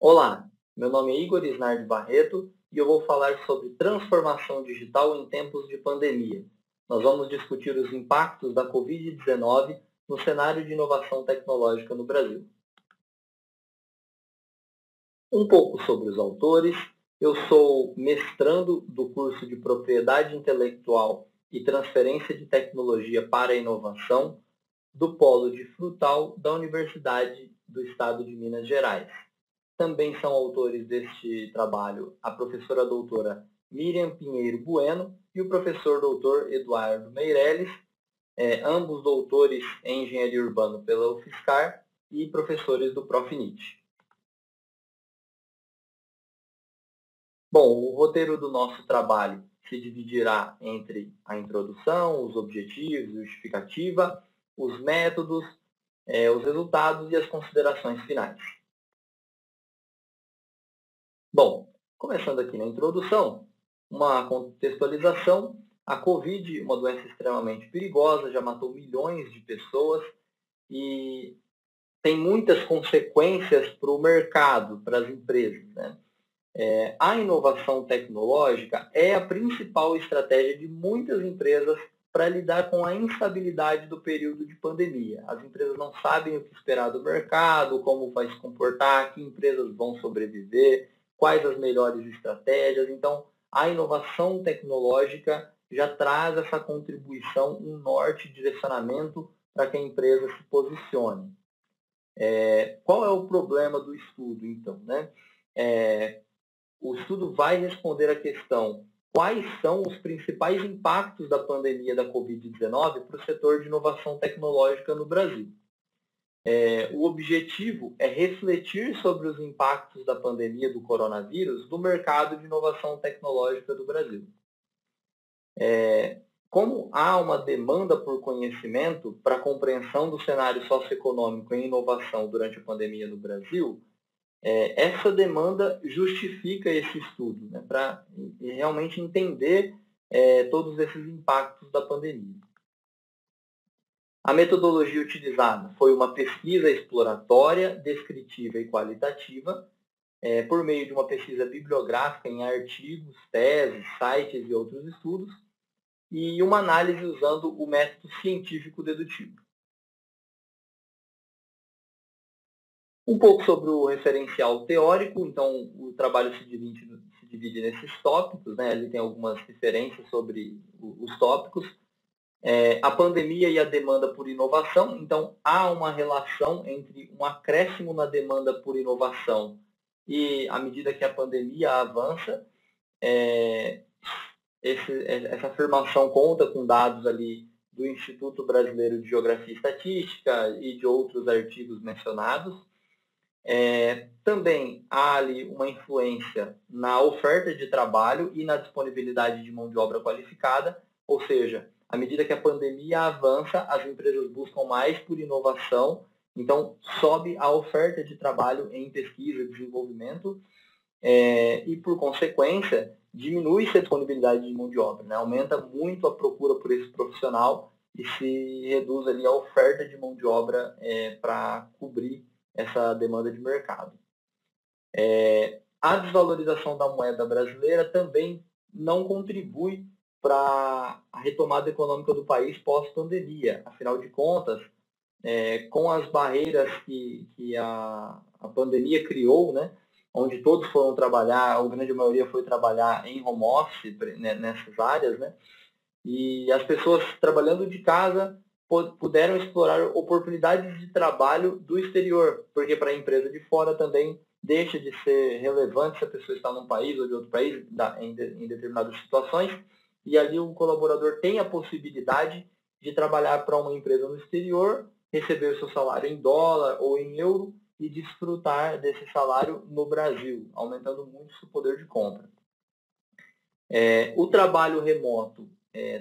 Olá, meu nome é Igor Isnardi Barreto e eu vou falar sobre transformação digital em tempos de pandemia. Nós vamos discutir os impactos da Covid-19 no cenário de inovação tecnológica no Brasil. Um pouco sobre os autores. Eu sou mestrando do curso de Propriedade Intelectual e Transferência de Tecnologia para a Inovação do Polo de Frutal da Universidade do Estado de Minas Gerais. Também são autores deste trabalho a professora doutora Miriam Pinheiro Bueno e o professor doutor Eduardo Meirelles, ambos doutores em Engenharia Urbana pela UFSCar e professores do Profinit. Bom, o roteiro do nosso trabalho se dividirá entre a introdução, os objetivos, justificativa, os métodos, os resultados e as considerações finais. Bom, começando aqui na introdução, uma contextualização. A Covid, uma doença extremamente perigosa, já matou milhões de pessoas e tem muitas consequências para o mercado, para as empresas, né? A inovação tecnológica é a principal estratégia de muitas empresas para lidar com a instabilidade do período de pandemia. As empresas não sabem o que esperar do mercado, como vai se comportar, que empresas vão sobreviver, quais as melhores estratégias. Então, a inovação tecnológica já traz essa contribuição, um norte, direcionamento para que a empresa se posicione. Qual é o problema do estudo, então, né? O estudo vai responder à questão: quais são os principais impactos da pandemia da Covid-19 para o setor de inovação tecnológica no Brasil? O objetivo é refletir sobre os impactos da pandemia do coronavírus no mercado de inovação tecnológica do Brasil. Como há uma demanda por conhecimento para a compreensão do cenário socioeconômico em inovação durante a pandemia no Brasil, essa demanda justifica esse estudo, né, para realmente entender todos esses impactos da pandemia. A metodologia utilizada foi uma pesquisa exploratória, descritiva e qualitativa, por meio de uma pesquisa bibliográfica em artigos, teses, sites e outros estudos, e uma análise usando o método científico dedutivo. Um pouco sobre o referencial teórico. Então, o trabalho se divide nesses tópicos, né? Ali tem algumas referências sobre os tópicos. A pandemia e a demanda por inovação. Então, há uma relação entre um acréscimo na demanda por inovação e, à medida que a pandemia avança, essa afirmação conta com dados ali do Instituto Brasileiro de Geografia e Estatística e de outros artigos mencionados. Também há ali uma influência na oferta de trabalho e na disponibilidade de mão de obra qualificada, ou seja, à medida que a pandemia avança, as empresas buscam mais por inovação, então sobe a oferta de trabalho em pesquisa e desenvolvimento, e por consequência diminui-se a disponibilidade de mão de obra, né? Aumenta muito a procura por esse profissional e se reduz ali a oferta de mão de obra para cobrir essa demanda de mercado. A desvalorização da moeda brasileira também não contribui para a retomada econômica do país pós-pandemia. Afinal de contas, com as barreiras que a pandemia criou, né, onde todos foram trabalhar, a grande maioria foi trabalhar em home office, né, nessas áreas, né, e as pessoas trabalhando de casa puderam explorar oportunidades de trabalho do exterior, porque para a empresa de fora também deixa de ser relevante se a pessoa está num país ou de outro país, em determinadas situações, e ali o colaborador tem a possibilidade de trabalhar para uma empresa no exterior, receber seu salário em dólar ou em euro e desfrutar desse salário no Brasil, aumentando muito seu poder de compra. O trabalho remoto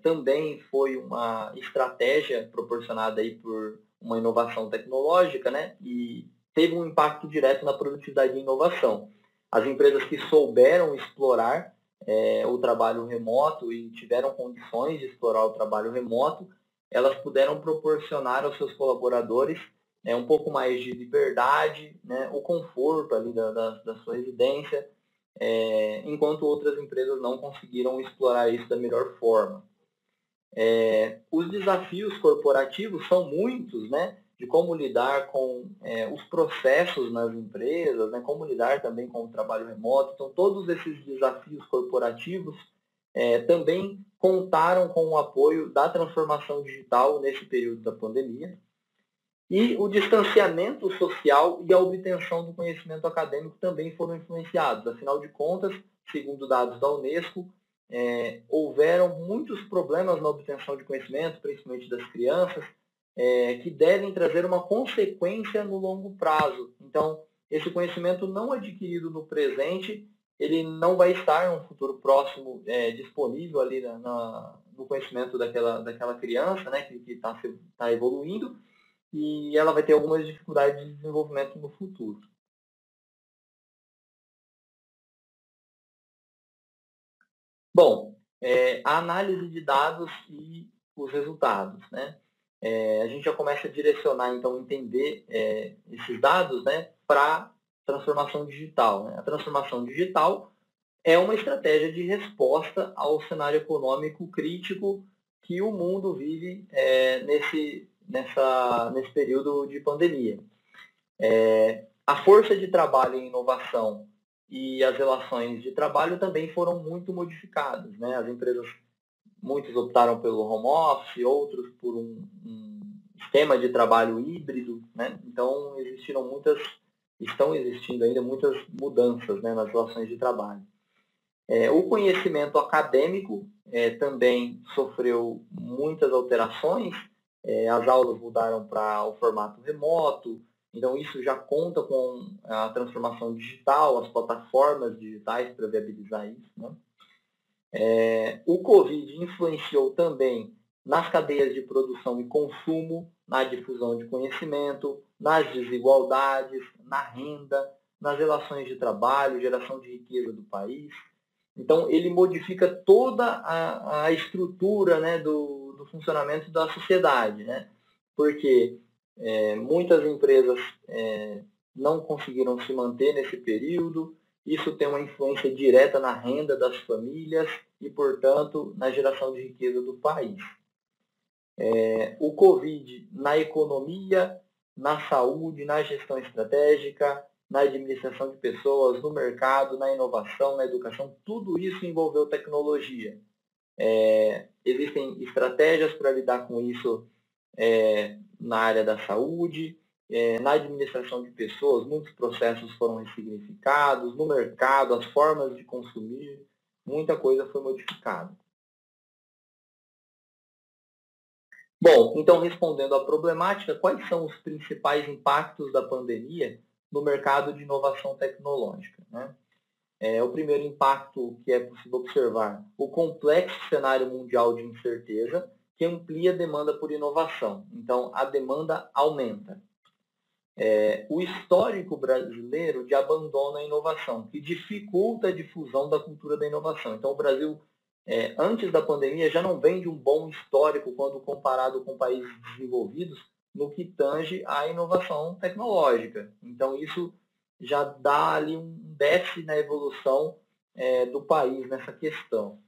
também foi uma estratégia proporcionada aí por uma inovação tecnológica, né? E teve um impacto direto na produtividade e inovação. As empresas que souberam explorar o trabalho remoto e tiveram condições de explorar o trabalho remoto, elas puderam proporcionar aos seus colaboradores um pouco mais de liberdade, né, o conforto ali da sua residência, enquanto outras empresas não conseguiram explorar isso da melhor forma. Os desafios corporativos são muitos, né, de como lidar com os processos nas empresas, né, como lidar também com o trabalho remoto. Então, todos esses desafios corporativos também contaram com o apoio da transformação digital nesse período da pandemia. E o distanciamento social e a obtenção do conhecimento acadêmico também foram influenciados. Afinal de contas, segundo dados da Unesco, houveram muitos problemas na obtenção de conhecimento, principalmente das crianças, que devem trazer uma consequência no longo prazo. Então, esse conhecimento não adquirido no presente, ele não vai estar no futuro próximo disponível ali no conhecimento daquela criança, né, que está evoluindo, e ela vai ter algumas dificuldades de desenvolvimento no futuro. Bom, a análise de dados e os resultados, né? A gente já começa a direcionar, então, entender esses dados, né, para transformação digital, né? A transformação digital é uma estratégia de resposta ao cenário econômico crítico que o mundo vive nesse período de pandemia. A força de trabalho e inovação e as relações de trabalho também foram muito modificadas, né? As empresas, muitos optaram pelo home office, outros por um esquema de trabalho híbrido, né? Então, estão existindo ainda muitas mudanças, né, nas relações de trabalho. O conhecimento acadêmico também sofreu muitas alterações. As aulas mudaram para o formato remoto, então isso já conta com a transformação digital, as plataformas digitais para viabilizar isso, né? O Covid influenciou também nas cadeias de produção e consumo, na difusão de conhecimento, nas desigualdades, na renda, nas relações de trabalho, geração de riqueza do país. Então, ele modifica toda a estrutura, né, do funcionamento da sociedade, né? Porque muitas empresas não conseguiram se manter nesse período, isso tem uma influência direta na renda das famílias e, portanto, na geração de riqueza do país. O Covid na economia, na saúde, na gestão estratégica, na administração de pessoas, no mercado, na inovação, na educação, tudo isso envolveu tecnologia. Existem estratégias para lidar com isso na área da saúde, na administração de pessoas, muitos processos foram ressignificados, no mercado, as formas de consumir, muita coisa foi modificada. Bom, então, respondendo à problemática, quais são os principais impactos da pandemia no mercado de inovação tecnológica, né? O primeiro impacto que é possível observar, o complexo cenário mundial de incerteza, que amplia a demanda por inovação. Então, a demanda aumenta. O histórico brasileiro de abandono à inovação, que dificulta a difusão da cultura da inovação. Então, o Brasil, antes da pandemia, já não vem de um bom histórico quando comparado com países desenvolvidos no que tange à inovação tecnológica. Então, isso já dá ali um déficit na evolução do país nessa questão.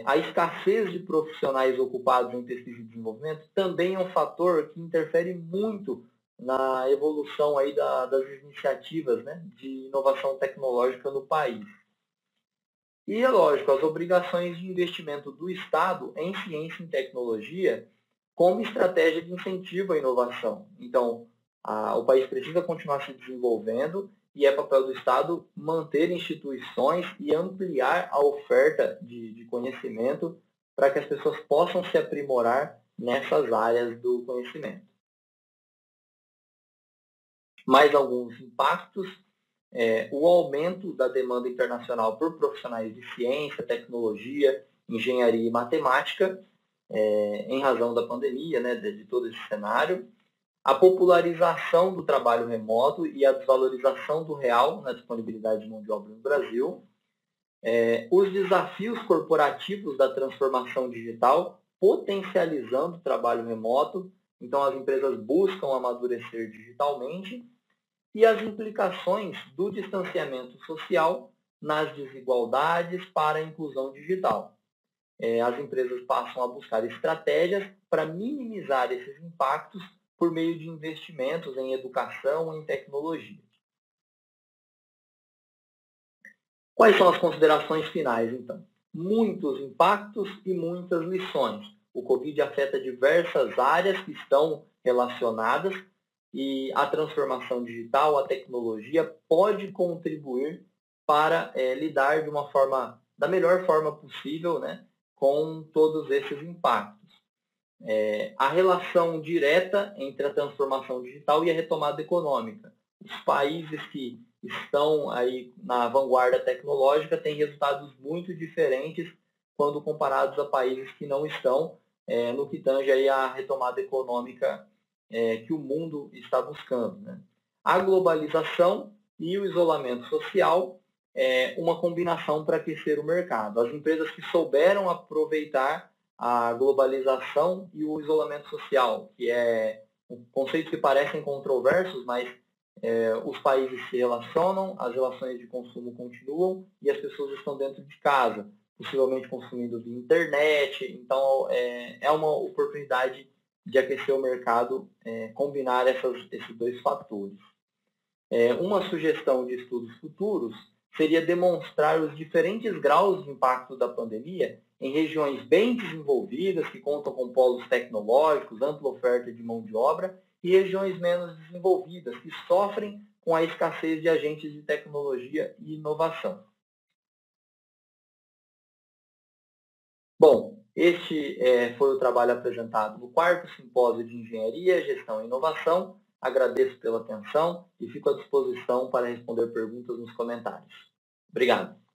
A escassez de profissionais ocupados em pesquisa e desenvolvimento também é um fator que interfere muito na evolução aí das iniciativas, né, de inovação tecnológica no país. E, é lógico, as obrigações de investimento do Estado em ciência e tecnologia como estratégia de incentivo à inovação. Então, o país precisa continuar se desenvolvendo e é papel do Estado manter instituições e ampliar a oferta de conhecimento para que as pessoas possam se aprimorar nessas áreas do conhecimento. Mais alguns impactos: o aumento da demanda internacional por profissionais de ciência, tecnologia, engenharia e matemática, em razão da pandemia, né, de todo esse cenário. A popularização do trabalho remoto e a desvalorização do real na disponibilidade de mão de obra no Brasil. Os desafios corporativos da transformação digital, potencializando o trabalho remoto Então, as empresas buscam amadurecer digitalmente e as implicações do distanciamento social nas desigualdades para a inclusão digital. As empresas passam a buscar estratégias para minimizar esses impactos por meio de investimentos em educação e em tecnologia. Quais são as considerações finais, então? Muitos impactos e muitas lições. O Covid afeta diversas áreas que estão relacionadas e a transformação digital, a tecnologia, pode contribuir para lidar de uma forma, da melhor forma possível, né, com todos esses impactos. A relação direta entre a transformação digital e a retomada econômica. Os países que estão aí na vanguarda tecnológica têm resultados muito diferentes quando comparados a países que não estão, no que tange aí a retomada econômica que o mundo está buscando, né? A globalização e o isolamento social é uma combinação para aquecer o mercado. As empresas que souberam aproveitar a globalização e o isolamento social, que é um conceito que parecem controversos, mas os países se relacionam, as relações de consumo continuam e as pessoas estão dentro de casa, possivelmente consumindo via internet. Então, é uma oportunidade de aquecer o mercado, combinar esses dois fatores. Uma sugestão de estudos futuros seria demonstrar os diferentes graus de impacto da pandemia em regiões bem desenvolvidas, que contam com polos tecnológicos, ampla oferta de mão de obra, e regiões menos desenvolvidas, que sofrem com a escassez de agentes de tecnologia e inovação. Bom, este foi o trabalho apresentado no 4º Simpósio de Engenharia, Gestão e Inovação. Agradeço pela atenção e fico à disposição para responder perguntas nos comentários. Obrigado.